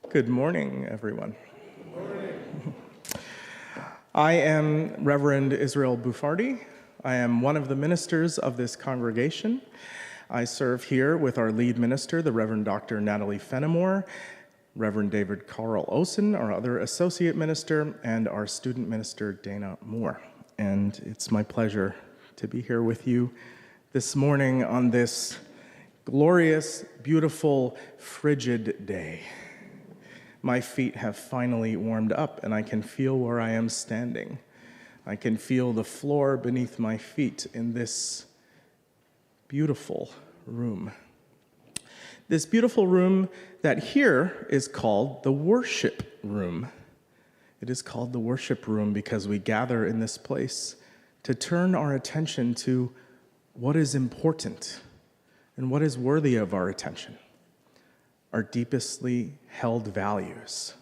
Good morning, everyone. Good morning. I am Reverend Israel Buffardi. I am one of the ministers of this congregation. I serve here with our lead minister, the Reverend Dr. Natalie Fenimore, Reverend David Carl Osen, our other associate minister, and our student minister, Dana Moore. And it's my pleasure to be here with you this morning on this glorious, beautiful, frigid day. My feet have finally warmed up, and I can feel where I am standing. I can feel the floor beneath my feet in this beautiful room. This beautiful room that here is called the worship room. It is called the worship room because we gather in this place to turn our attention to what is important and what is worthy of our attention. Our deepestly held values,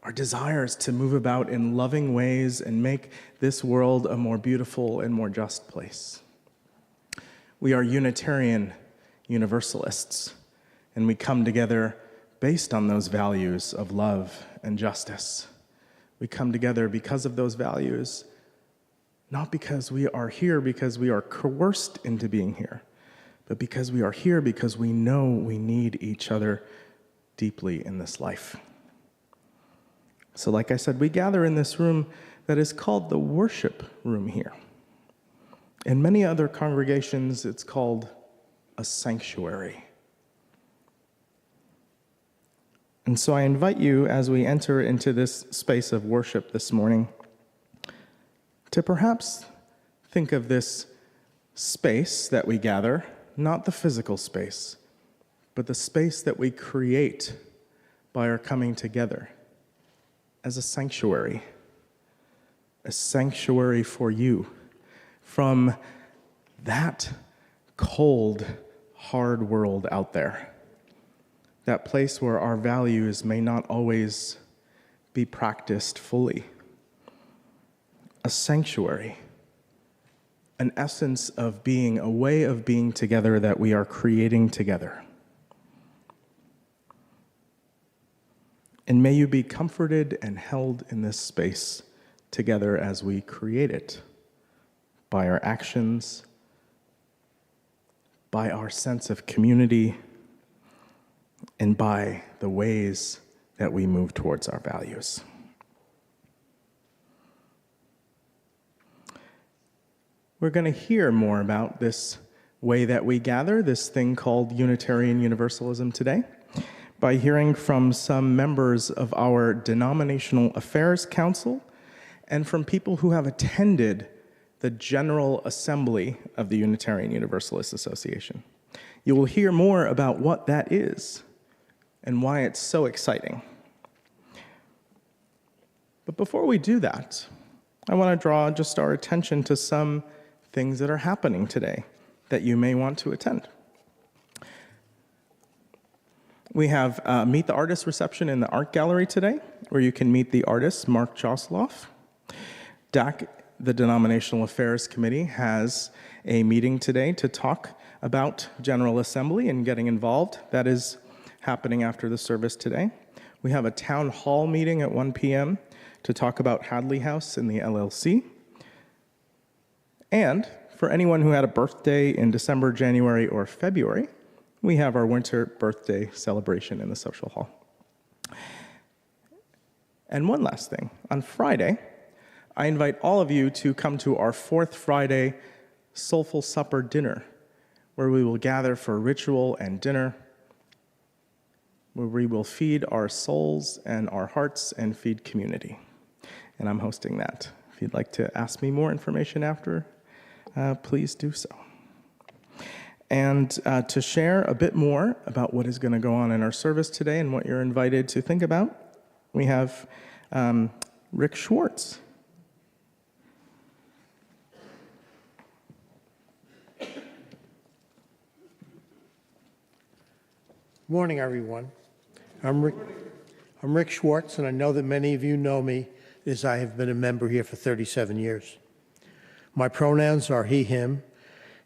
our desires to move about in loving ways and make this world a more beautiful and more just place. We are Unitarian Universalists, and we come together based on those values of love and justice. We come together because of those values, not because we are here because we are coerced into being here, but because we are here because we know we need each other deeply in this life. So like I said, we gather in this room that is called the worship room here. In many other congregations, it's called a sanctuary. And so I invite you, as we enter into this space of worship this morning, to perhaps think of this space that we gather, not the physical space, but the space that we create by our coming together as a sanctuary for you from that cold, hard world out there, that place where our values may not always be practiced fully. A sanctuary, an essence of being, a way of being together that we are creating together. And may you be comforted and held in this space together as we create it by our actions, by our sense of community, and by the ways that we move towards our values. We're going to hear more about this way that we gather, this thing called Unitarian Universalism today, by hearing from some members of our Denominational Affairs Council and from people who have attended the General Assembly of the Unitarian Universalist Association. You will hear more about what that is and why it's so exciting. But before we do that, I want to draw just our attention to some things that are happening today that you may want to attend. We have Meet the Artist reception in the Art Gallery today, where you can meet the artist Mark Josloff. DAC, the Denominational Affairs Committee, has a meeting today to talk about General Assembly and getting involved. That is happening after the service today. We have a town hall meeting at 1 p.m. to talk about Hadley House and the LLC. And for anyone who had a birthday in December, January, or February, we have our winter birthday celebration in the social hall. And one last thing. On Friday, I invite all of you to come to our fourth Friday Soulful Supper dinner, where we will gather for ritual and dinner, where we will feed our souls and our hearts and feed community. And I'm hosting that. If you'd like to ask me more information after, please do so. And to share a bit more about what is going to go on in our service today and what you're invited to think about, we have Rick Schwartz. Morning, everyone. I'm Rick Schwartz, and I know that many of you know me as I have been a member here for 37 years. My pronouns are he, him,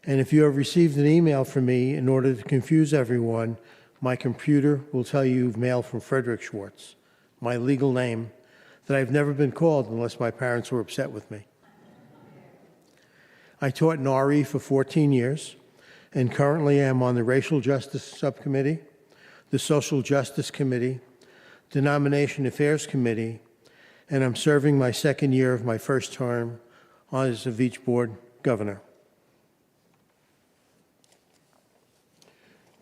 and if you have received an email from me in order to confuse everyone, My computer will tell you mail from Frederick Schwartz, my legal name that I've never been called unless my parents were upset with me. I taught in RE for 14 years and currently am on the Racial Justice Subcommittee, the Social Justice Committee, Denominational Affairs Committee, and I'm serving my second year of my first term as a Veach Board Governor.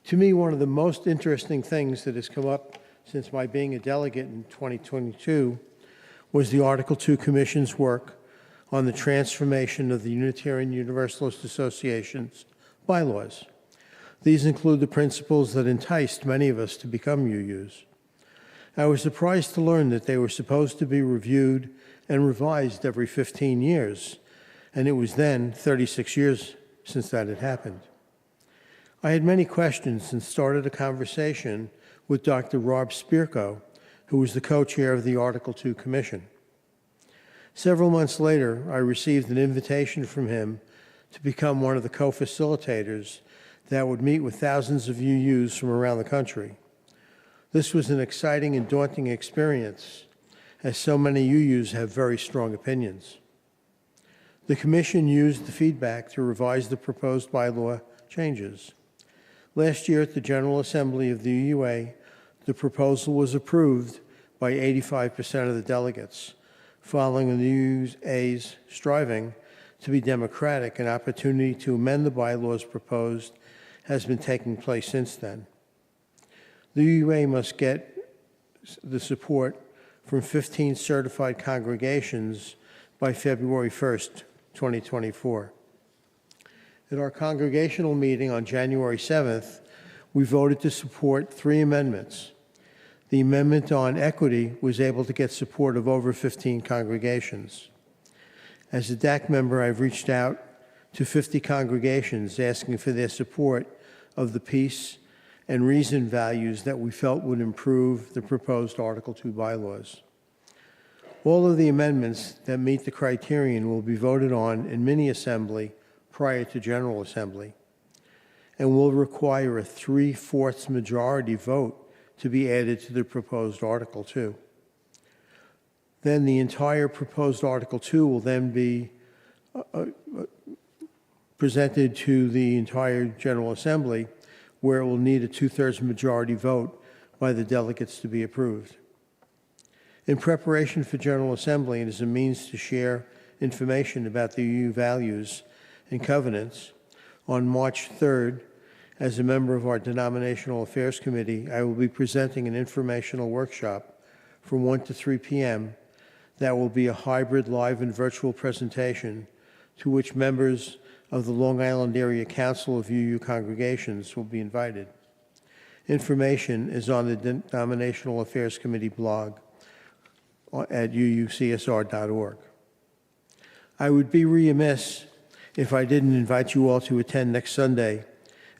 To me, one of the most interesting things that has come up since my being a delegate in 2022 was the Article 2 Commission's work on the transformation of the Unitarian Universalist Association's bylaws. These include the principles that enticed many of us to become UUs. I was surprised to learn that they were supposed to be reviewed and revised every 15 years, and it was then 36 years since that had happened. I had many questions and started a conversation with Dr. Rob Spirko, who was the co-chair of the Article 2 Commission. Several months later, I received an invitation from him to become one of the co-facilitators that would meet with thousands of UUs from around the country. This was an exciting and daunting experience, as so many UUs have very strong opinions. The Commission used the feedback to revise the proposed bylaw changes. Last year at the General Assembly of the UUA, the proposal was approved by 85% of the delegates, following the UUA's striving to be democratic. An opportunity to amend the bylaws proposed has been taking place since then. The UUA must get the support from 15 certified congregations by February 1st, 2024. At our congregational meeting on January 7th, we voted to support 3 amendments. The amendment on equity was able to get support of over 15 congregations. As a DAC member, I've reached out to 50 congregations asking for their support of the peace and reason values that we felt would improve the proposed Article 2 bylaws. All of the amendments that meet the criterion will be voted on in mini-assembly prior to General Assembly, and will require a 3/4 majority vote to be added to the proposed Article 2. Then the entire proposed Article 2 will then be presented to the entire General Assembly, where it will need a 2/3 majority vote by the delegates to be approved. In preparation for General Assembly and as a means to share information about the UU values and covenants, on March 3rd, as a member of our Denominational Affairs Committee, I will be presenting an informational workshop from 1 to 3 p.m. that will be a hybrid live and virtual presentation to which members of the Long Island Area Council of UU congregations will be invited. Information is on the Denominational Affairs Committee blog at UUCSR.org. I would be remiss if I didn't invite you all to attend next Sunday,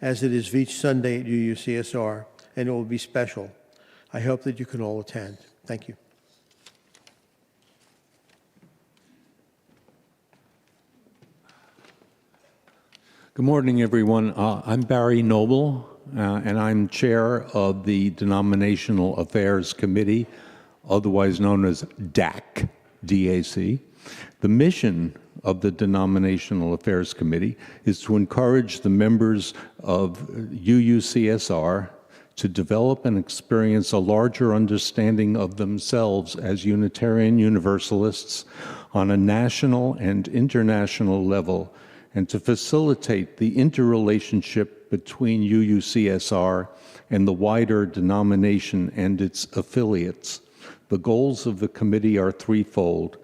as it is Veach Sunday at UUCSR, and it will be special. I hope that you can all attend. Thank you. Good morning, everyone. I'm Barry Noble, and I'm chair of the Denominational Affairs Committee, otherwise known as DAC, D-A-C. The mission of the Denominational Affairs Committee is to encourage the members of UUCSR to develop and experience a larger understanding of themselves as Unitarian Universalists on a national and international level, and to facilitate the interrelationship between UUCSR and the wider denomination and its affiliates. The goals of the committee are threefold: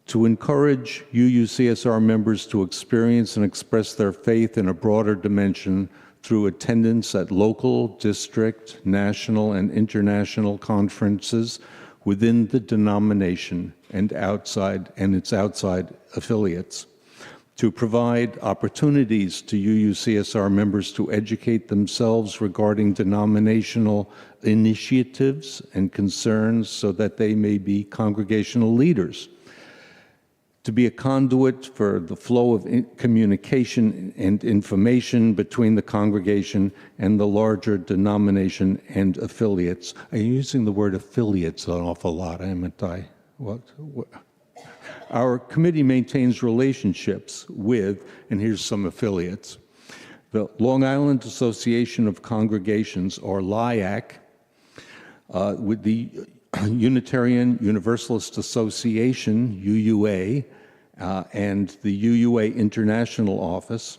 to encourage UUCSR members to experience and express their faith in a broader dimension through attendance at local, district, national, and international conferences within the denomination and its outside affiliates; to provide opportunities to UUCSR members to educate themselves regarding denominational initiatives and concerns so that they may be congregational leaders; to be a conduit for the flow of communication and information between the congregation and the larger denomination and affiliates. I'm using the word affiliates an awful lot, haven't I? What? Our committee maintains relationships with, and here's some affiliates, the Long Island Association of Congregations, or LIAC, with the Unitarian Universalist Association, UUA, and the UUA International Office,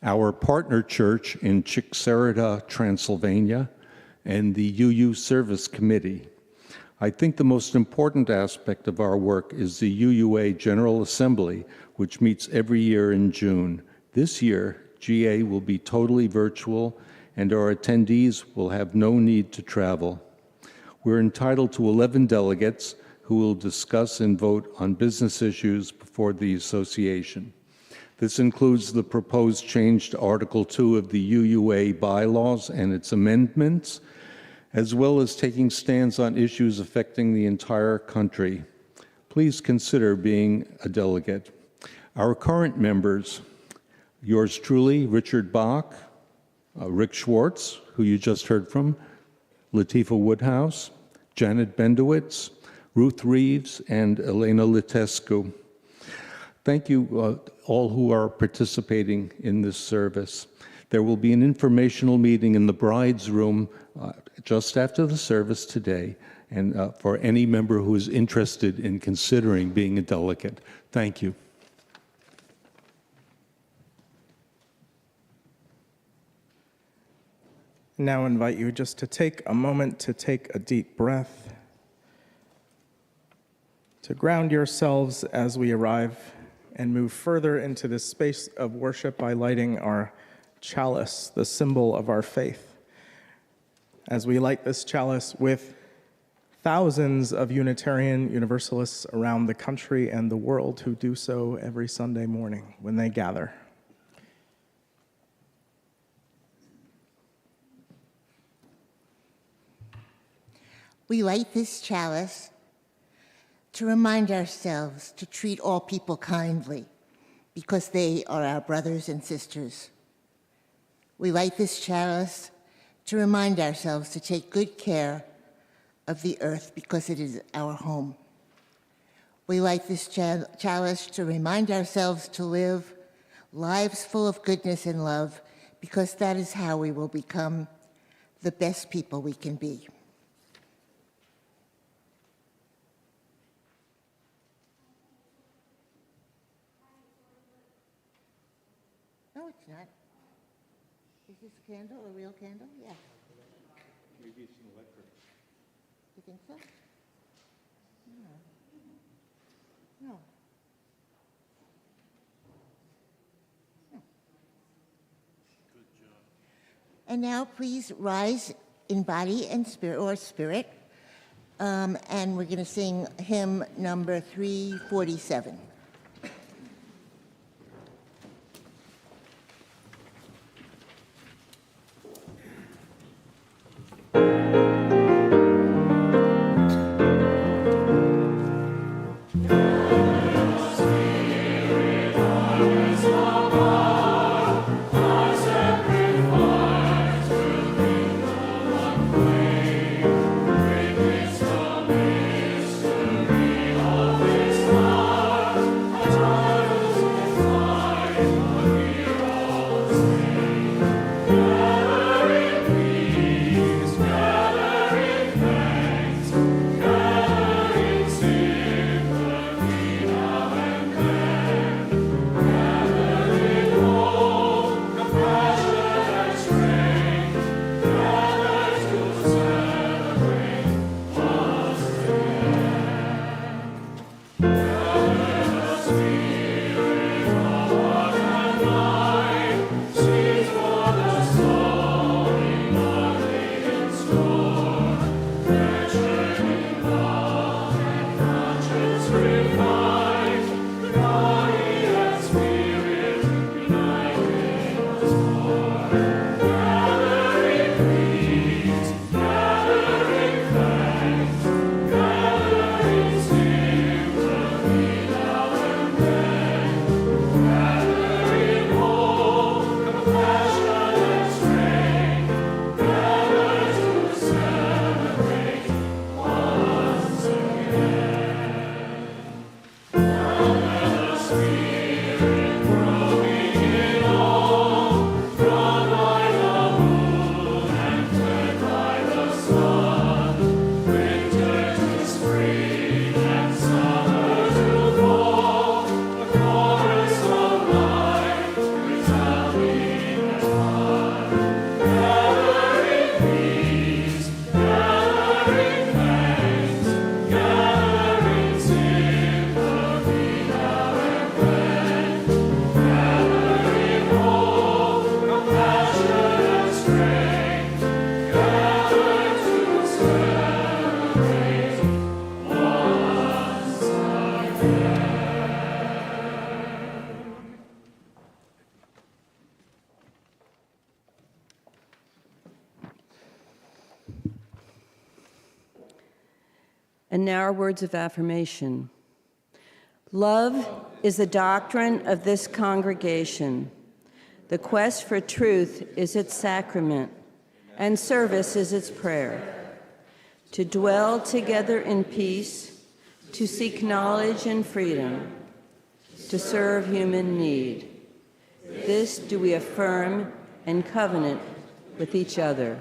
our partner church in Chicxarita, Transylvania, and the UU Service Committee. I think the most important aspect of our work is the UUA General Assembly, which meets every year in June. This year, GA will be totally virtual, and our attendees will have no need to travel. We're entitled to 11 delegates who will discuss and vote on business issues before the association. This includes the proposed change to Article 2 of the UUA bylaws and its amendments, as well as taking stands on issues affecting the entire country. Please consider being a delegate. Our current members, yours truly, Richard Bach, Rick Schwartz, who you just heard from, Latifah Woodhouse, Janet Bendowitz, Ruth Reeves, and Elena Litescu. Thank you all who are participating in this service. There will be an informational meeting in the bride's room just after the service today, and for any member who is interested in considering being a delegate. Thank you. Now invite you just to take a moment to take a deep breath, to ground yourselves as we arrive and move further into this space of worship by lighting our chalice, the symbol of our faith. As we light this chalice with thousands of Unitarian Universalists around the country and the world who do so every Sunday morning when they gather. We light this chalice to remind ourselves to treat all people kindly because they are our brothers and sisters. We light this chalice to remind ourselves to take good care of the earth because it is our home. We light this chalice to remind ourselves to live lives full of goodness and love because that is how we will become the best people we can be. No, it's not. Is this a candle, a real candle? Yeah. Maybe it's an electric. You think so? No. No. No. Good job. And now please rise in body and spirit, and we're going to sing hymn number 347. Thank And now our words of affirmation. Love is the doctrine of this congregation. The quest for truth is its sacrament, and service is its prayer. To dwell together in peace, to seek knowledge and freedom, to serve human need. This do we affirm and covenant with each other.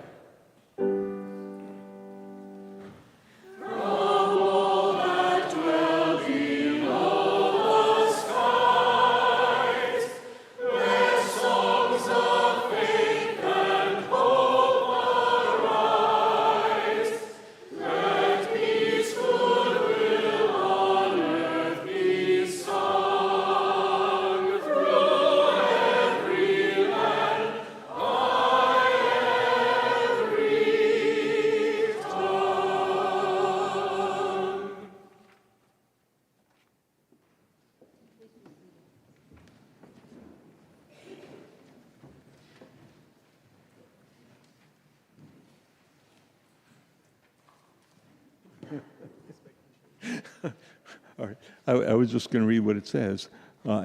All right. I was just going to read what it says.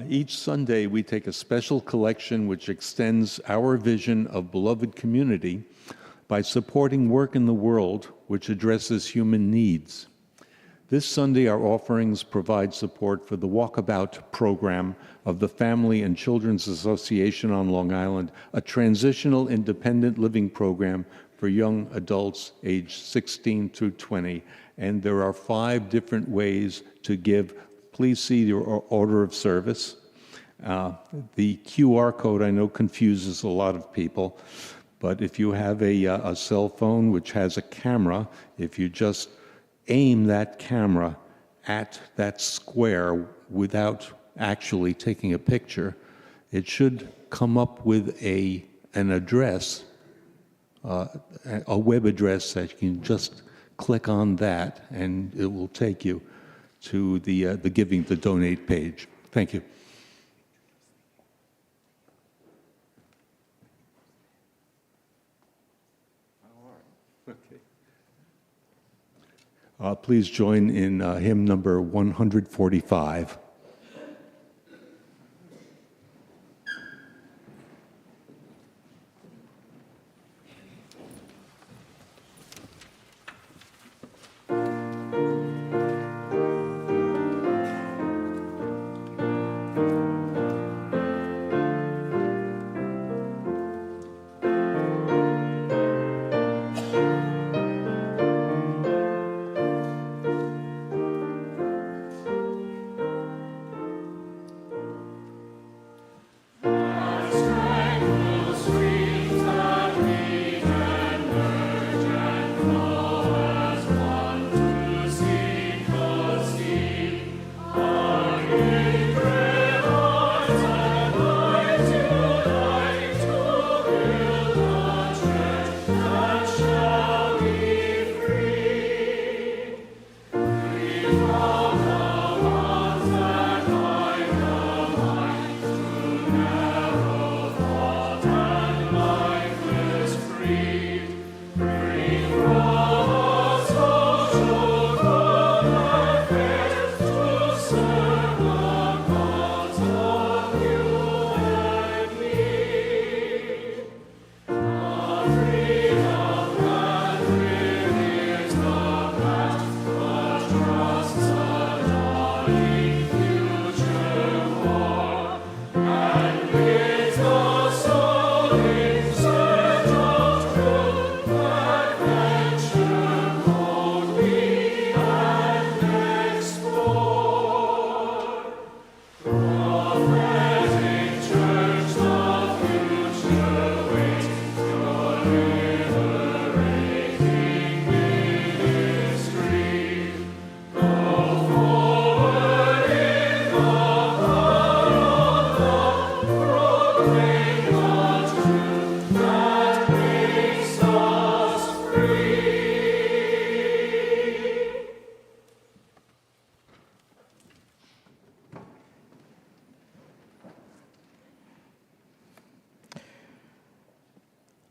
Each Sunday, we take a special collection which extends our vision of beloved community by supporting work in the world which addresses human needs. This Sunday, our offerings provide support for the Walkabout program of the Family and Children's Association on Long Island, a transitional independent living program for young adults aged 16 through 20. And there are 5 different ways to give. Please see your order of service. The QR code I know confuses a lot of people, but if you have a cell phone which has a camera, if you just aim that camera at that square without actually taking a picture, it should come up with an address, a web address that you can just click on that, and it will take you to the donate page. Thank you. Please join in hymn number 145.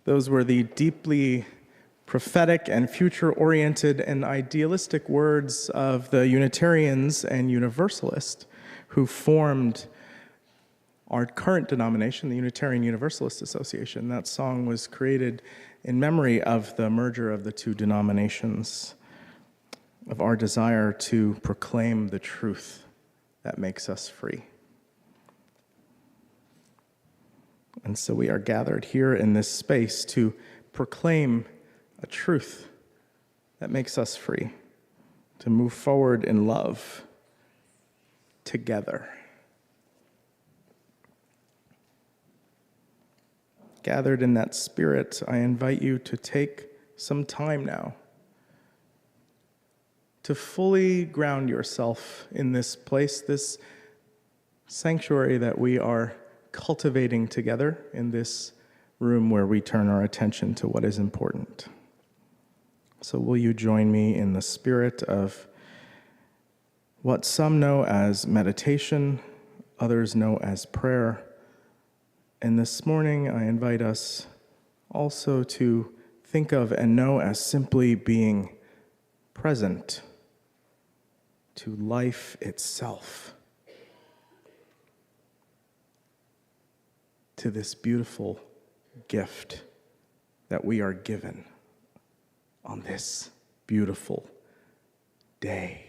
Those were the deeply prophetic and future-oriented and idealistic words of the Unitarians and Universalists who formed our current denomination, the Unitarian Universalist Association. That song was created in memory of the merger of the two denominations, of our desire to proclaim the truth that makes us free. And so we are gathered here in this space to proclaim a truth that makes us free, to move forward in love together. Gathered in that spirit, I invite you to take some time now to fully ground yourself in this place, this sanctuary that we are cultivating together in this room where we turn our attention to what is important. So will you join me in the spirit of what some know as meditation, others know as prayer. And this morning I invite us also to think of and know as simply being present to life itself, to this beautiful gift that we are given on this beautiful day.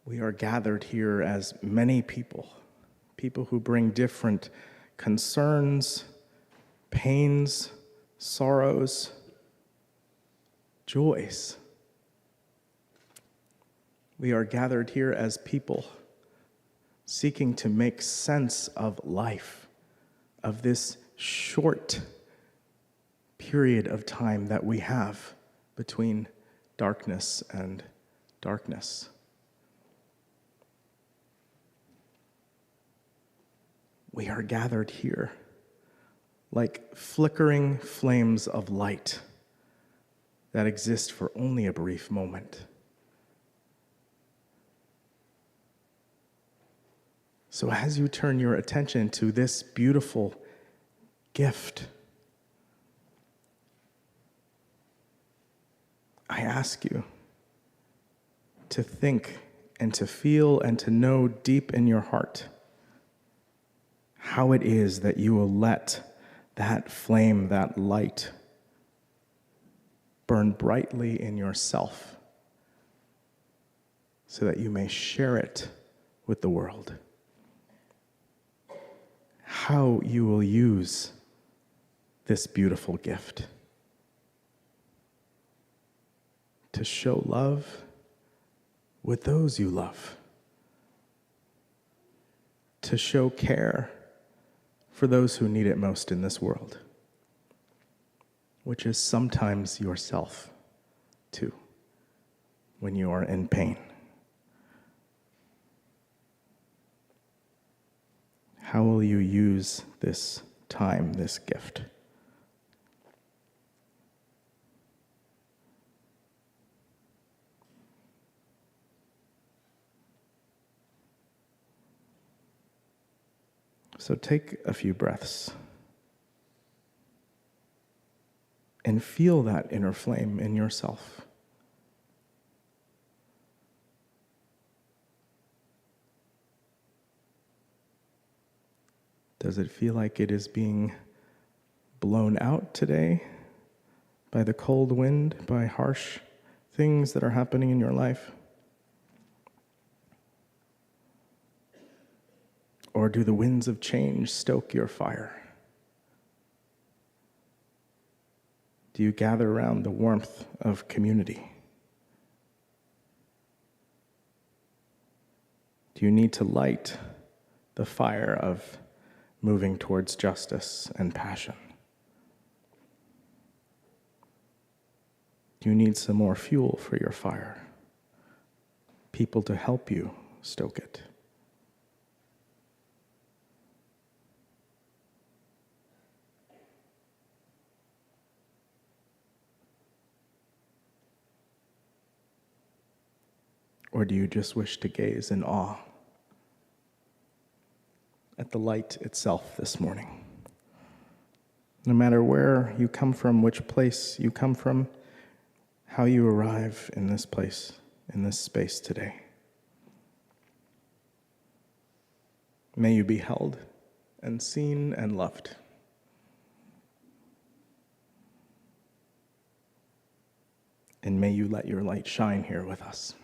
We are gathered here as many people who bring different concerns, pains, sorrows, joys. We are gathered here as people seeking to make sense of life, of this short period of time that we have between darkness and darkness. We are gathered here like flickering flames of light that exist for only a brief moment. So as you turn your attention to this beautiful gift, I ask you to think and to feel and to know deep in your heart how it is that you will let that flame, that light, burn brightly in yourself so that you may share it with the world. How you will use this beautiful gift to show love with those you love, to show care for those who need it most in this world, which is sometimes yourself, too, when you are in pain. How will you use this time, this gift? So take a few breaths and feel that inner flame in yourself. Does it feel like it is being blown out today by the cold wind, by harsh things that are happening in your life? Or do the winds of change stoke your fire? Do you gather around the warmth of community? Do you need to light the fire of moving towards justice and passion? Do you need some more fuel for your fire? People to help you stoke it? Or do you just wish to gaze in awe at the light itself this morning. No matter where you come from, which place you come from, how you arrive in this place, in this space today. May you be held and seen and loved. And may you let your light shine here with us.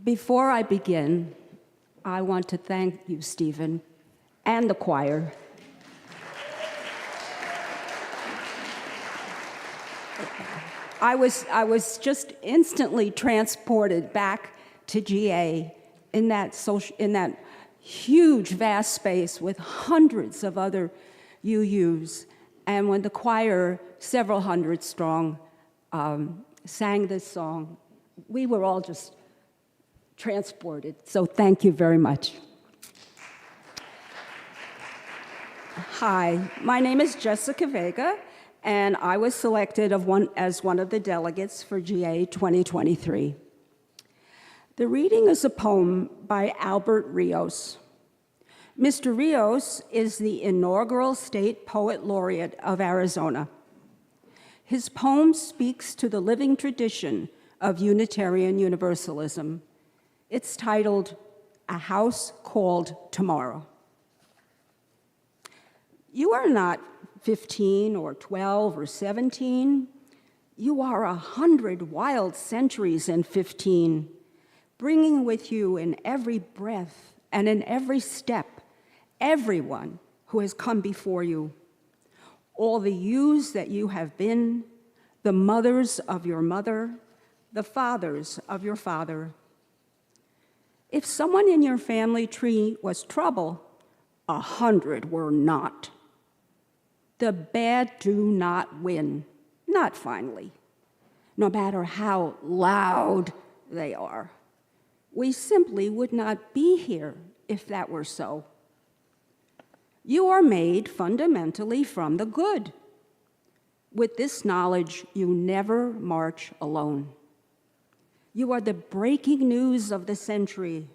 Before I begin, I want to thank you, Stephen, and the choir. I was just instantly transported back to GA in that huge, vast space with hundreds of other UUs. And when the choir, several hundred strong, sang this song, we were all just transported. So thank you very much. Hi, my name is Jessica Vega, and I was selected as one of the delegates for GA 2023. The reading is a poem by Albert Rios. Mr. Rios is the inaugural State Poet Laureate of Arizona. His poem speaks to the living tradition of Unitarian Universalism. It's titled, A House Called Tomorrow. You are not 15 or 12 or 17. You are 100 wild centuries in 15, bringing with you in every breath and in every step everyone who has come before you, all the yous that you have been, the mothers of your mother, the fathers of your father. If someone in your family tree was trouble, 100 were not. The bad do not win, not finally, no matter how loud they are. We simply would not be here if that were so. You are made fundamentally from the good. With this knowledge, you never march alone. You are the breaking news of the century.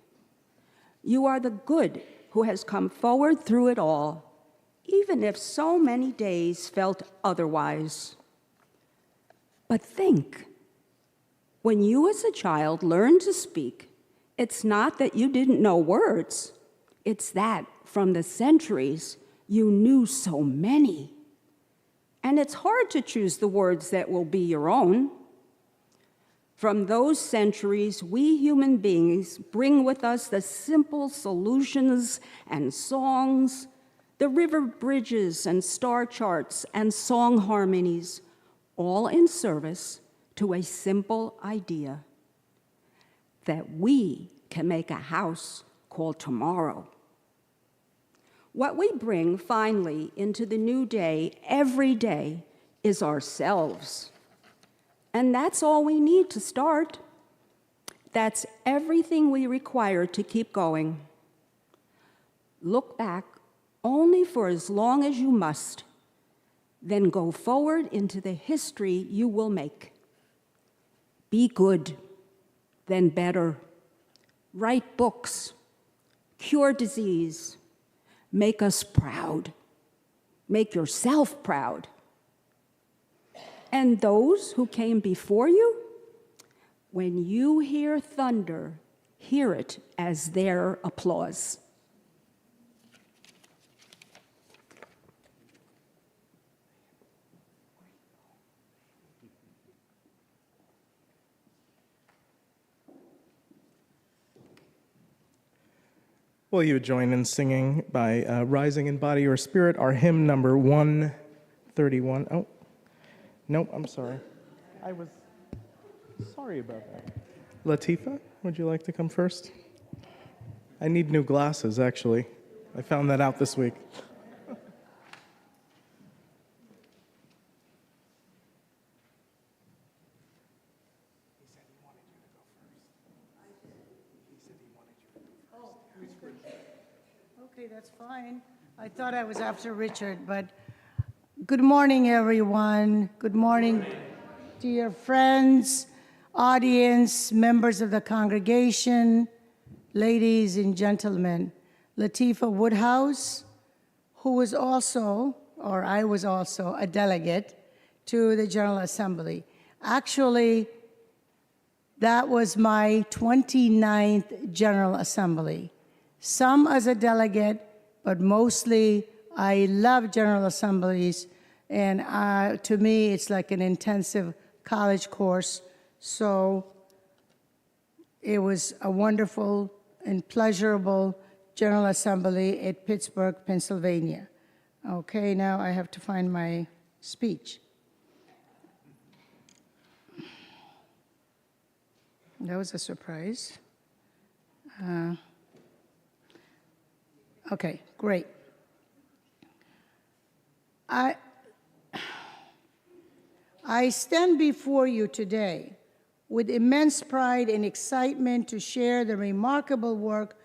You are the good who has come forward through it all, even if so many days felt otherwise. But think, when you as a child learned to speak, it's not that you didn't know words, it's that from the centuries you knew so many. And it's hard to choose the words that will be your own. From those centuries, we human beings bring with us the simple solutions and songs, the river bridges and star charts and song harmonies, all in service to a simple idea that we can make a house called tomorrow. What we bring finally into the new day every day is ourselves. And that's all we need to start. That's everything we require to keep going. Look back only for as long as you must, then go forward into the history you will make. Be good, then better. Write books, cure disease, make us proud. Make yourself proud. And those who came before you, when you hear thunder, hear it as their applause. Will you join in singing by Rising in Body or Spirit, our hymn number 131? Oh, nope, I'm sorry. I was sorry about that. Latifa, would you like to come first? I need new glasses, actually. I found that out this week. Okay, that's fine. I thought I was after Richard, but good morning, everyone. Good morning, dear friends, audience, members of the congregation, ladies and gentlemen. Latifa Woodhouse, who was also, or I was also, a delegate to the General Assembly. Actually, that was my 29th General Assembly. Some as a delegate, but mostly I love General Assemblies, and to me it's like an intensive college course. So It was a wonderful and pleasurable General Assembly at Pittsburgh, Pennsylvania. Okay, now I have to find my speech. That was a surprise. Okay, great. I stand before you today with immense pride and excitement to share the remarkable work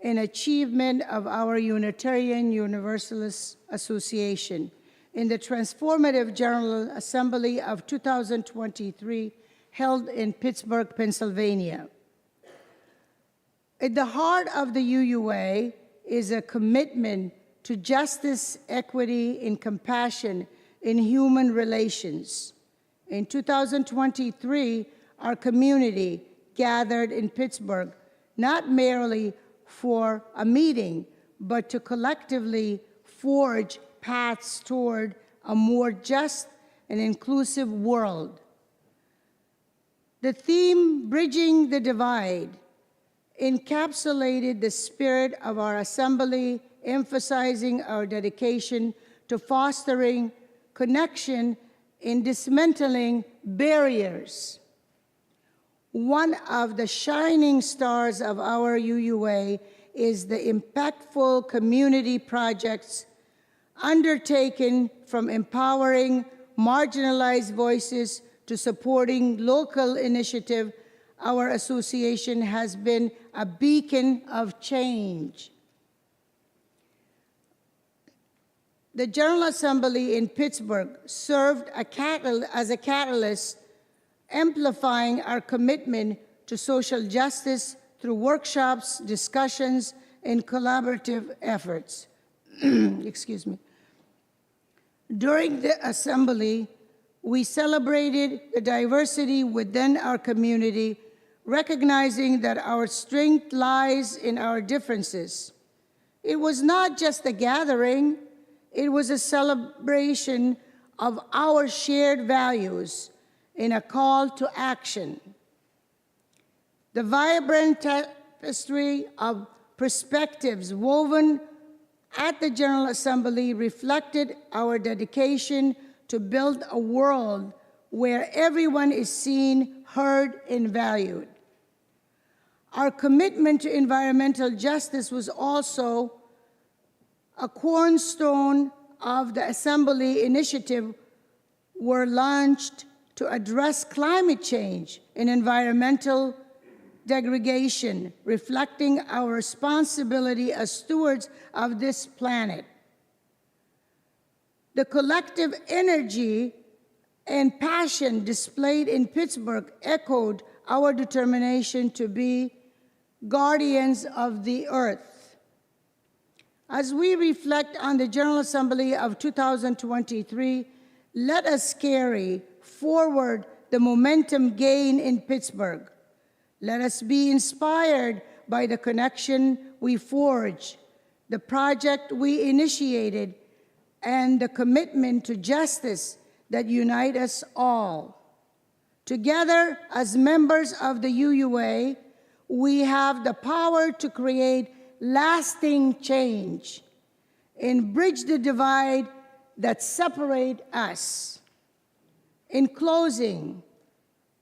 and achievement of our Unitarian Universalist Association in the transformative General Assembly of 2023 held in Pittsburgh, Pennsylvania. At the heart of the UUA is a commitment to justice, equity, and compassion in human relations. In 2023, our community gathered in Pittsburgh not merely for a meeting, but to collectively forge paths toward a more just and inclusive world. The theme, Bridging the Divide, encapsulated the spirit of our assembly, emphasizing our dedication to fostering connection and dismantling barriers. One of the shining stars of our UUA is the impactful community projects undertaken from empowering marginalized voices to supporting local initiative. Our association has been a beacon of change. The General Assembly in Pittsburgh served as a catalyst, amplifying our commitment to social justice through workshops, discussions, and collaborative efforts. Excuse me. During the assembly, we celebrated the diversity within our community, recognizing that our strength lies in our differences. It was not just a gathering, it was a celebration of our shared values in a call to action. The vibrant tapestry of perspectives woven at the General Assembly reflected our dedication to build a world where everyone is seen, heard, and valued. Our commitment to environmental justice was also a cornerstone of the Assembly initiative were launched to address climate change and environmental degradation, reflecting our responsibility as stewards of this planet. The collective energy and passion displayed in Pittsburgh echoed our determination to be guardians of the earth. As we reflect on the General Assembly of 2023, let us carry forward the momentum gained in Pittsburgh. Let us be inspired by the connection we forged, the project we initiated, and the commitment to justice that unite us all. Together, as members of the UUA, we have the power to create lasting change and bridge the divide that separate us. In closing,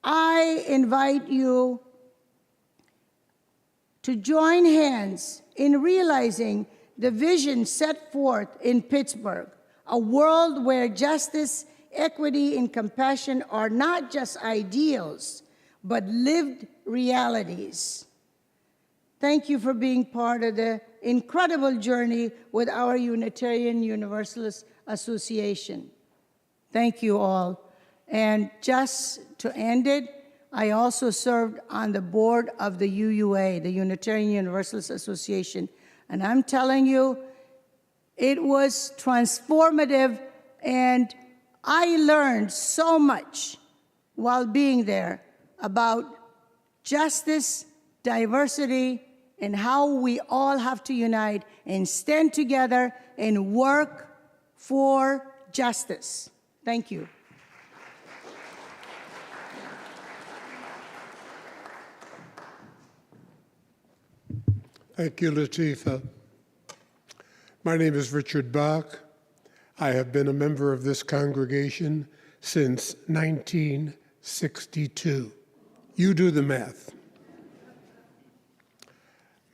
I invite you to join hands in realizing the vision set forth in Pittsburgh, a world where justice, equity, and compassion are not just ideals, but lived realities. Thank you for being part of the incredible journey with our Unitarian Universalist Association. Thank you all. And just to end it, I also served on the board of the UUA, the Unitarian Universalist Association. And I'm telling you, it was transformative, and I learned so much while being there about justice, diversity, and how we all have to unite and stand together and work for justice. Thank you. Thank you, Latifah. My name is Richard Bach. I have been a member of this congregation since 1962. You do the math.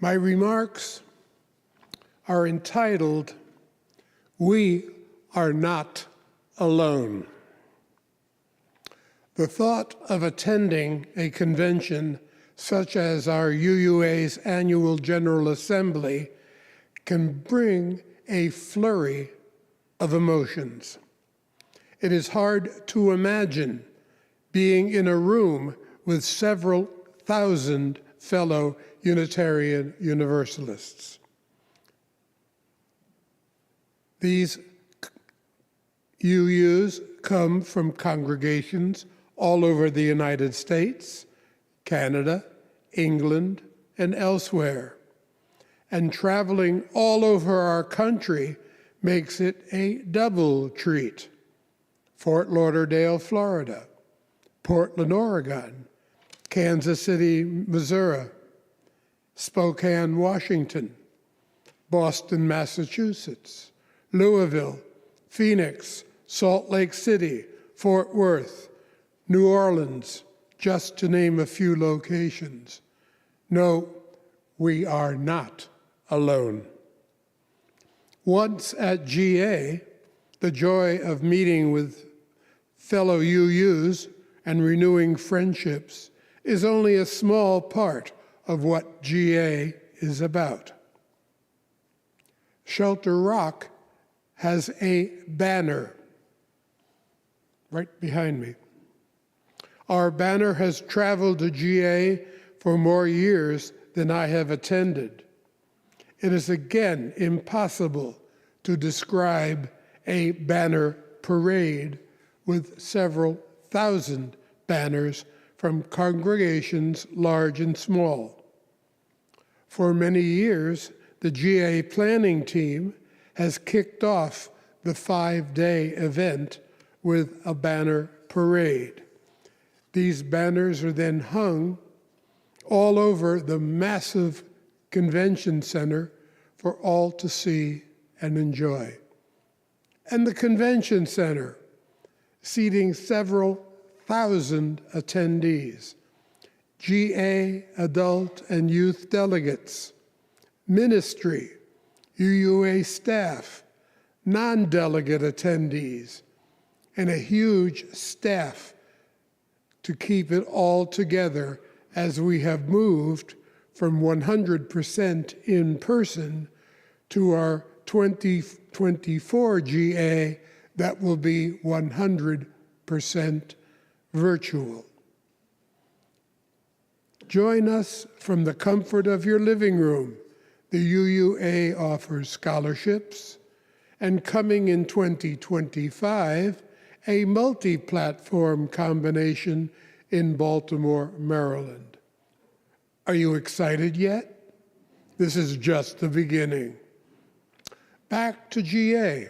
My remarks are entitled, "We Are Not Alone." The thought of attending a convention such as our UUA's annual General Assembly can bring a flurry of emotions. It is hard to imagine being in a room with several thousand fellow Unitarian Universalists. These UUs come from congregations all over the United States, Canada, England, and elsewhere. And traveling all over our country makes it a double treat. Fort Lauderdale, Florida, Portland, Oregon, Kansas City, Missouri, Spokane, Washington, Boston, Massachusetts, Louisville, Phoenix, Salt Lake City, Fort Worth, New Orleans, just to name a few locations. No, we are not alone. Once at GA, the joy of meeting with fellow UUs and renewing friendships is only a small part of what GA is about. Shelter Rock has a banner right behind me. Our banner has traveled to GA for more years than I have attended. It is again impossible to describe a banner parade with several thousand banners from congregations large and small. For many years, the GA planning team has kicked off the 5-day event with a banner parade. These banners are then hung all over the massive convention center for all to see and enjoy. And the convention center, seating several thousand attendees, GA adult and youth delegates, ministry, UUA staff, non-delegate attendees, and a huge staff to keep it all together as we have moved from 100% in person to our 2024 GA that will be 100% virtual. Join us from the comfort of your living room. The UUA offers scholarships, and coming in 2025, a multi-platform combination in Baltimore, Maryland. Are you excited yet? This is just the beginning. Back to GA.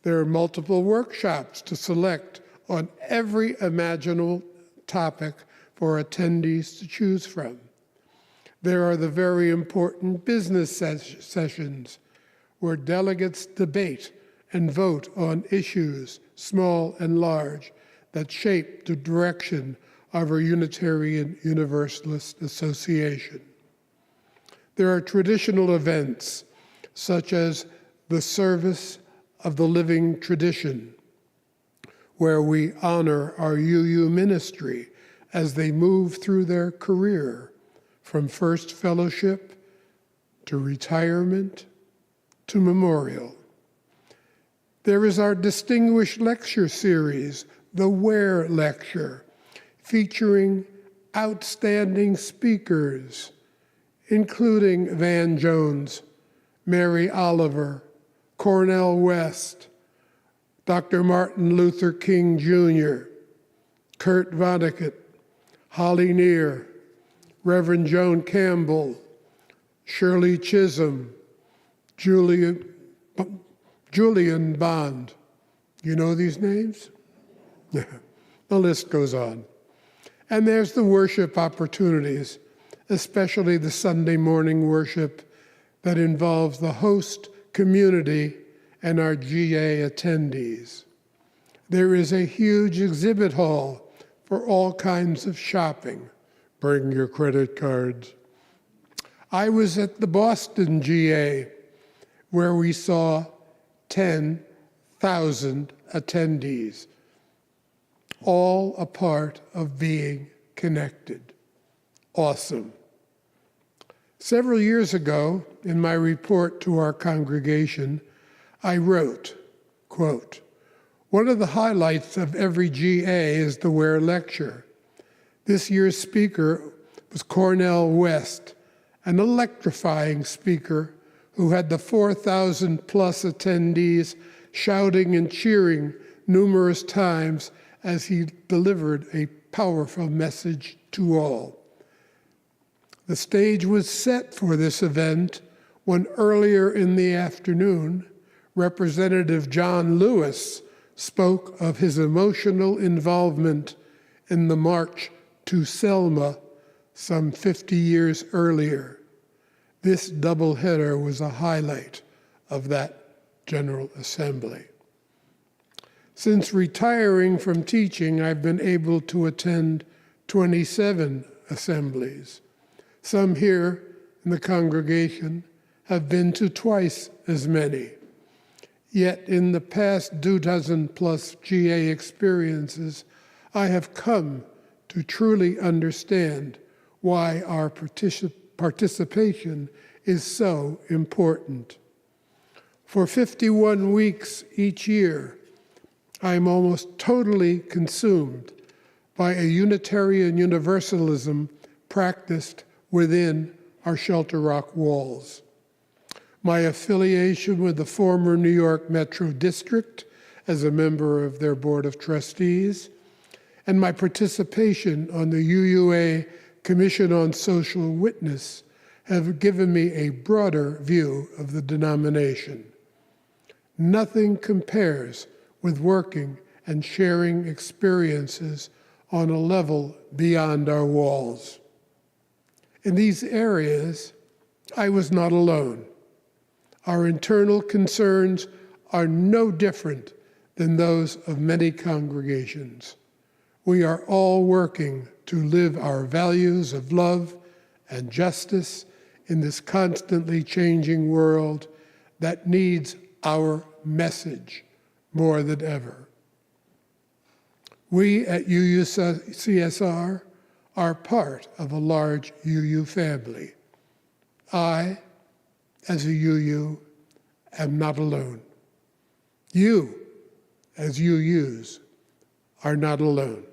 There are multiple workshops to select on every imaginable topic for attendees to choose from. There are the very important business sessions where delegates debate and vote on issues, small and large, that shape the direction of our Unitarian Universalist Association. There are traditional events such as the Service of the Living Tradition, where we honor our UU ministry as they move through their career, from first fellowship to retirement to memorial. There is our distinguished lecture series, the Where Lecture, featuring outstanding speakers, including Van Jones, Mary Oliver, Cornel West, Dr. Martin Luther King Jr., Kurt Vonnegut, Holly Neer, Reverend Joan Campbell, Shirley Chisholm, Julian Bond. You know these names? The list goes on. And there's the worship opportunities especially the Sunday morning worship that involves the host community and our GA attendees. There is a huge exhibit hall for all kinds of shopping. Bring your credit cards. I was at the Boston GA, where we saw 10,000 attendees, all a part of being connected. Awesome. Several years ago, in my report to our congregation, I wrote, quote, "One of the highlights of every GA is the Ware Lecture. This year's speaker was Cornel West, an electrifying speaker who had the 4,000 plus attendees shouting and cheering numerous times as he delivered a powerful message to all. The stage was set for this event when earlier in the afternoon, Representative John Lewis spoke of his emotional involvement in the March to Selma some 50 years earlier. This doubleheader was a highlight of that General Assembly. Since retiring from teaching, I've been able to attend 27 assemblies. Some here in the congregation have been to twice as many. Yet in the past 24 plus GA experiences, I have come to truly understand why our participation is so important. For 51 weeks each year, I'm almost totally consumed by a Unitarian Universalism practiced within our Shelter Rock walls. My affiliation with the former New York Metro District as a member of their Board of Trustees, and my participation on the UUA Commission on Social Witness have given me a broader view of the denomination. Nothing compares with working and sharing experiences on a level beyond our walls. In these areas, I was not alone. Our internal concerns are no different than those of many congregations. We are all working to live our values of love and justice in this constantly changing world that needs our message more than ever. We at UUCSR are part of a large UU family. I, as a UU, am not alone. You, as UUs, are not alone.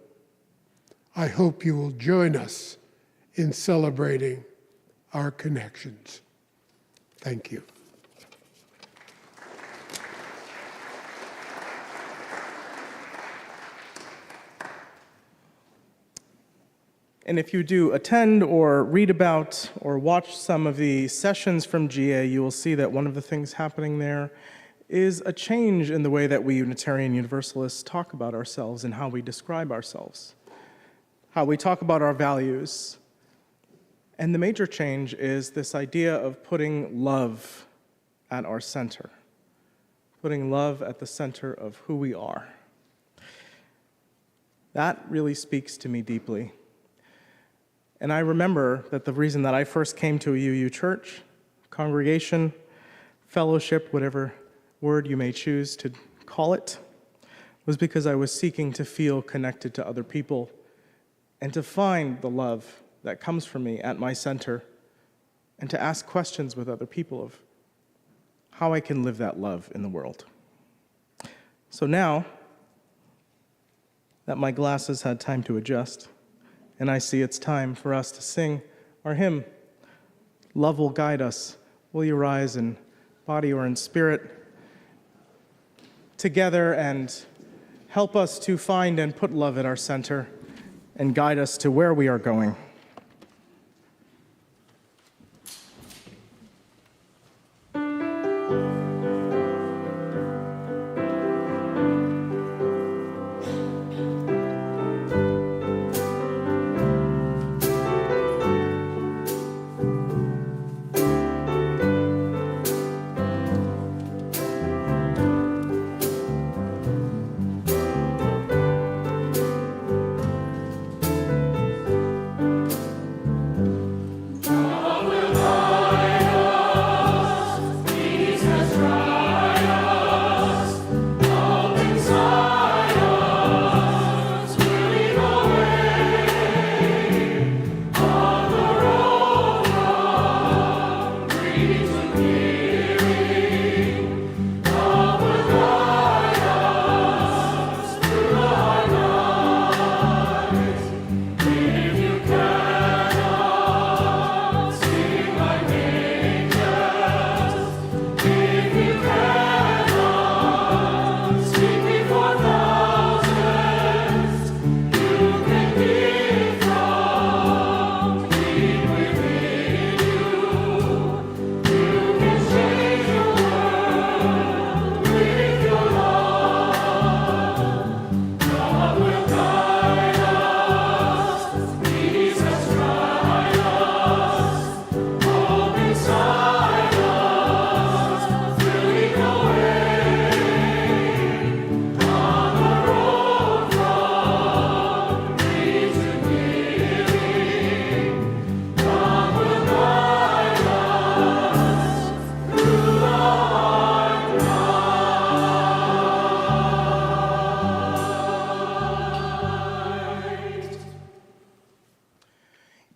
I hope you will join us in celebrating our connections. Thank you. And if you do attend or read about or watch some of the sessions from GA, you will see that one of the things happening there is a change in the way that we Unitarian Universalists talk about ourselves and how we describe ourselves, how we talk about our values. And the major change is this idea of putting love at our center, putting love at the center of who we are. That really speaks to me deeply. And I remember that the reason that I first came to a UU church, congregation, fellowship, whatever word you may choose to call it, was because I was seeking to feel connected to other people and to find the love that comes from me at my center and to ask questions with other people of how I can live that love in the world. So now that my glasses had time to adjust, and I see it's time for us to sing our hymn, Love Will Guide Us. Will you rise in body or in spirit together and help us to find and put love at our center and guide us to where we are going.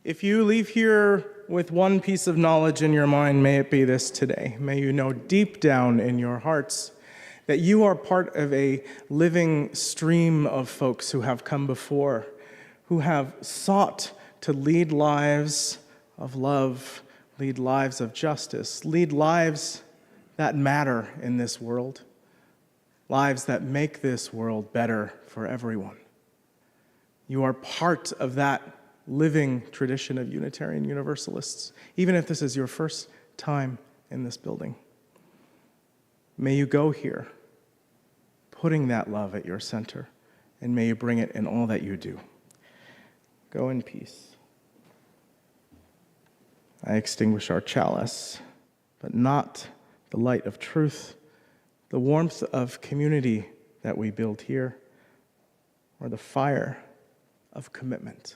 If you leave here with one piece of knowledge in your mind, may it be this today. May you know deep down in your hearts that you are part of a living stream of folks who have come before, who have sought to lead lives of love, lead lives of justice, lead lives that matter in this world, lives that make this world better for everyone. You are part of that living tradition of Unitarian Universalists, even if this is your first time in this building. May you go here, putting that love at your center, and may you bring it in all that you do. Go in peace. I extinguish our chalice, but not the light of truth, the warmth of community that we build here, or the fire of commitment.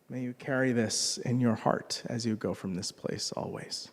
May you carry this in your heart as you go from this place always.